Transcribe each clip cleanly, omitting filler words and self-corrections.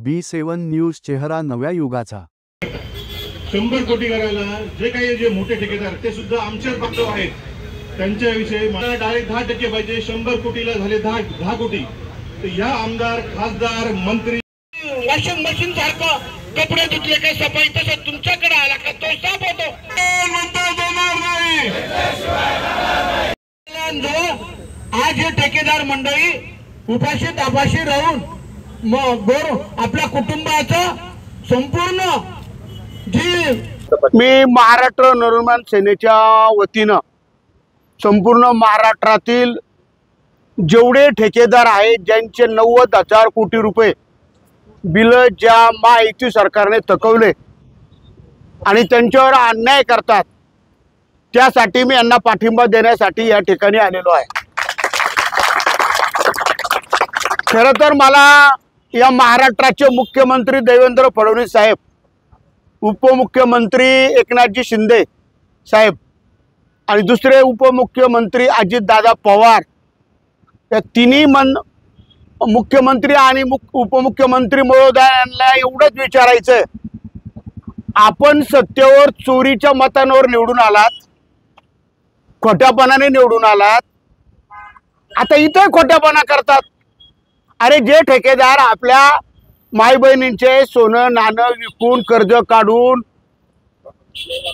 V7 news चेहरा नव्या युगाचा। 100 कोटी करायला जे काही जे मोठे ठेकेदार ते सुद्धा आमच्याच बाजू आहेत, त्यांच्याविषयी मला डायरेक्ट 10% पाहिजे। 100 कोटीला झाले 10 कोटी। तर या आमदार, खासदार, मंत्री वॉशिंग मशीन सारखं कपडे धुतले का सफाई तसं तुमच्याकडे आला का तो साफ होतो। आज हे ठेकेदार मंडळी उपाशी तापाशी राहून आपल्या कुटुंबाचं संपूर्ण जी मी महाराष्ट्र नवनिर्माण सेनेच्या वतीनं संपूर्ण महाराष्ट्रातील जेवढे ठेकेदार आहेत ज्यांचे 90,000 कोटी रुपये बिल ज्या महायुती सरकारने थकवले आणि त्यांच्यावर अन्याय करतात, त्यासाठी मी यांना पाठिंबा देण्यासाठी या ठिकाणी आलेलो आहे। खरं तर मला या महाराष्ट्राचे मुख्यमंत्री देवेंद्र फडणवीस साहेब, उपमुख्यमंत्री एकनाथजी शिंदे साहेब आणि दुसरे उपमुख्यमंत्री अजितदादा पवार या तिन्ही मुख्यमंत्री आणि उपमुख्यमंत्री महोदयांना एवढंच विचारायचं, आपण सत्तेवर चोरीच्या मतांवर निवडून आलात, खोट्यापणाने निवडून आलात, आता इथे खोट्यापणा करतात। अरे जे ठेकेदार आपल्या माई बहिणींचे सोनं नाणं विकून कर्ज काढून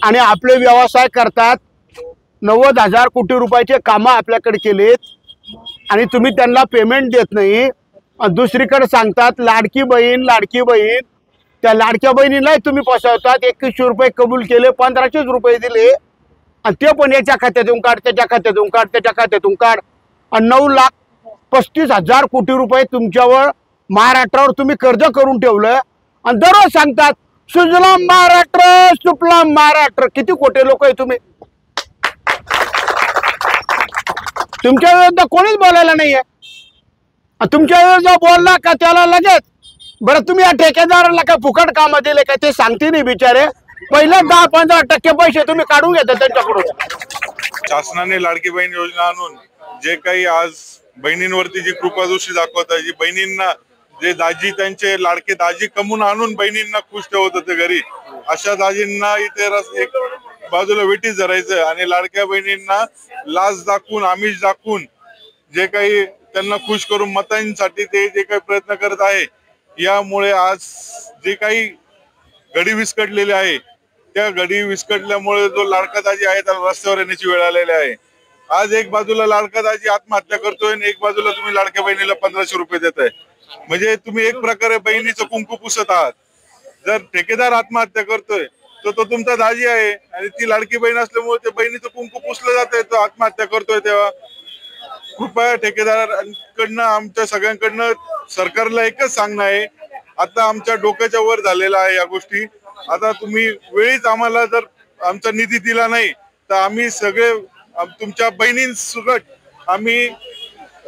आणि आपले व्यवसाय करतात, 90,000 कोटी रुपयाचे कामं आपल्याकडे केलेत आणि तुम्ही त्यांना पेमेंट देत नाही। दुसरीकडे सांगतात लाडकी बहीण, त्या लाडक्या बहिणीलाही तुम्ही फसवतात। 2100 रुपये कबूल केले, 1500 रुपये दिले आणि ते पण याच्या खात्यातून काढ, त्याच्या खात्यातून काढ, त्याच्या खात्यातून काढ आणि 9,35,000 कोटी रुपये तुमच्यावर महाराष्ट्रावर तुम्ही कर्ज करून ठेवलं आणि दररोज सांगतात सुजलाम महाराष्ट्र, सुफलाम महाराष्ट्र। किती खोटे लोक आहे तुम्ही। तुमच्या विरुद्ध कोणीच बोलायला नाहीये, तुमच्या विरुद्ध बोलला का त्याला लगेच बरं तुम्ही या ठेकेदाराला काय फुकट कामं दिले का ते सांगते नाही बिचारे। पहिले 10-15% पैसे तुम्ही काढून घेता त्यांच्याकडून। शासनाने लाडकी बहीण योजना आणून जे काही आज बहिणींवरती जी कृपादृष्टी दाखवत आहे, जी बहिणींना जे दाजी त्यांचे लाडके दाजी कमवून आणून बहिणींना खुश ठेवत होते घरी, अशा दाजींना इथे एक बाजूला वेटीस धरायचं आणि लाडक्या बहिणींना लाच दाखवून, आमिष दाखवून जे काही त्यांना खुश करून मतांसाठी ते जे काही प्रयत्न करत आहे, यामुळे आज जे काही घडी विस्कटलेली आहे त्या घडी विस्कटल्यामुळे जो लाडका दाजी आहे त्याला रस्त्यावर येण्याची वेळ आलेली आहे। आज एक बाजूला लाडका दाजी आत्महत्या करतोय आणि एक बाजूला तुम्ही लाडक्या बहिणीला 1500 रुपये देताय, म्हणजे तुम्ही एक प्रकारे बहिणीचं कुंकू पुसत आहात। जर ठेकेदार आत्महत्या करतोय तर तो तुमचा दाजी आहे आणि ती लाडकी बहीण असल्यामुळे ते बहिणीचं कुंकू पुसलं जातंय, तो आत्महत्या करतोय। तेव्हा कृपया ठेकेदारांकडनं, आमच्या सगळ्यांकडनं सरकारला एकच सांगणं आहे, आता आमच्या डोक्याच्या वर झालेला आहे या गोष्टी। आता तुम्ही वेळीच आम्हाला जर आमचा निधी दिला नाही तर आम्ही सगळे तुमच्या बहिणींसकट आम्ही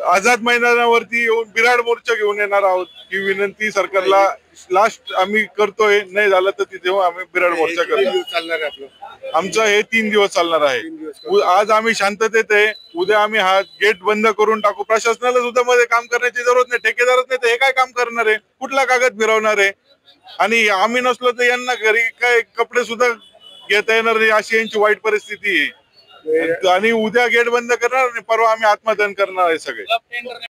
आझाद मैदानावरती येऊन बिराड मोर्चा घेऊन येणार आहोत। ही विनंती सरकारला लास्ट आम्ही करतोय, नाही झालं तर तिथे आम्ही बिराड मोर्चा करतो। आमचं हे 3 दिवस चालणार आहे। आज आम्ही शांततेत आहे, उद्या आम्ही हा गेट बंद करून टाकू। प्रशासनाला सुद्धा मध्ये काम करण्याची जरूरत नाही, ठेकेदारच नाही तर हे काय काम करणार आहे, कुठला कागद फिरवणार आहे? आणि आम्ही नसलो तर यांना घरी काय कपडे सुद्धा घेता येणार नाही, अशी यांची वाईट परिस्थिती आहे। आणि उद्या गेट बंद करणार आणि परवा आम्ही आत्मदहन करणार आहे सगळे।